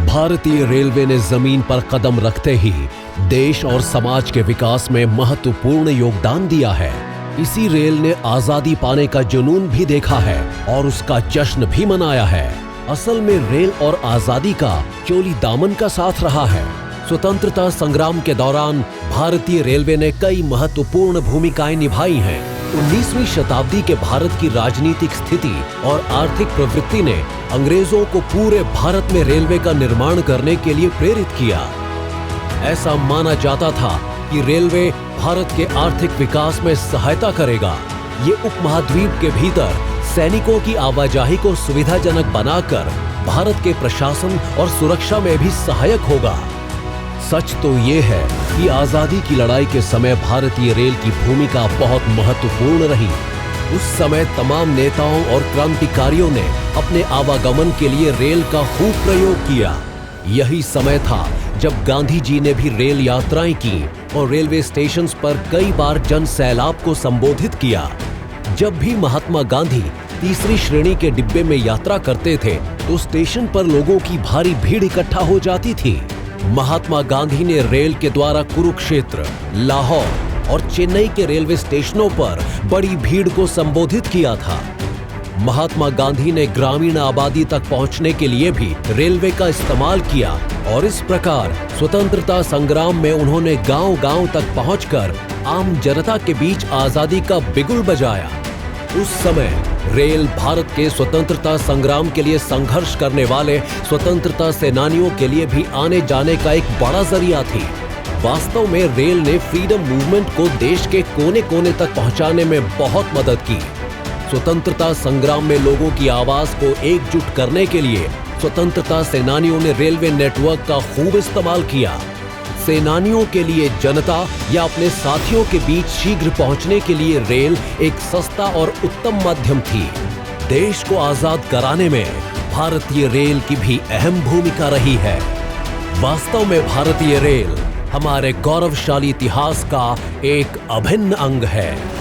भारतीय रेलवे ने जमीन पर कदम रखते ही देश और समाज के विकास में महत्वपूर्ण योगदान दिया है। इसी रेल ने आजादी पाने का जुनून भी देखा है और उसका जश्न भी मनाया है। असल में रेल और आजादी का चोली दामन का साथ रहा है। स्वतंत्रता संग्राम के दौरान भारतीय रेलवे ने कई महत्वपूर्ण भूमिकाएं निभाई हैं। 19वीं शताब्दी के भारत की राजनीतिक स्थिति और आर्थिक प्रवृत्ति ने अंग्रेजों को पूरे भारत में रेलवे का निर्माण करने के लिए प्रेरित किया। ऐसा माना जाता था कि रेलवे भारत के आर्थिक विकास में सहायता करेगा। ये उपमहाद्वीप के भीतर सैनिकों की आवाजाही को सुविधाजनक बनाकर भारत के प्रशासन और सुरक्षा में भी सहायक होगा। सच तो ये है कि आजादी की लड़ाई के समय भारतीय रेल की भूमिका बहुत महत्वपूर्ण रही। उस समय तमाम नेताओं और क्रांतिकारियों ने अपने आवागमन के लिए रेल का खूब प्रयोग किया। यही समय था जब गांधी जी ने भी रेल यात्राएं की और रेलवे स्टेशन पर कई बार जन सैलाब को संबोधित किया। जब भी महात्मा गांधी तीसरी श्रेणी के डिब्बे में यात्रा करते थे तो स्टेशन पर लोगों की भारी भीड़ इकट्ठा हो जाती थी। महात्मा गांधी ने रेल के द्वारा कुरुक्षेत्र, लाहौर और चेन्नई के रेलवे स्टेशनों पर बड़ी भीड़ को संबोधित किया था। महात्मा गांधी ने ग्रामीण आबादी तक पहुंचने के लिए भी रेलवे का इस्तेमाल किया और इस प्रकार स्वतंत्रता संग्राम में उन्होंने गांव-गांव तक पहुंचकर आम जनता के बीच आजादी का बिगुल बजाया। उस समय रेल भारत के स्वतंत्रता संग्राम के लिए संघर्ष करने वाले स्वतंत्रता सेनानियों के लिए भी आने जाने का एक बड़ा जरिया थी। वास्तव में रेल ने फ्रीडम मूवमेंट को देश के कोने-कोने तक पहुंचाने में बहुत मदद की। स्वतंत्रता संग्राम में लोगों की आवाज को एकजुट करने के लिए स्वतंत्रता सेनानियों ने रेलवे नेटवर्क का खूब इस्तेमाल किया। सेनानियों के लिए जनता या अपने साथियों के बीच शीघ्र पहुंचने के लिए रेल एक सस्ता और उत्तम माध्यम थी। देश को आजाद कराने में भारतीय रेल की भी अहम भूमिका रही है। वास्तव में भारतीय रेल हमारे गौरवशाली इतिहास का एक अभिन्न अंग है।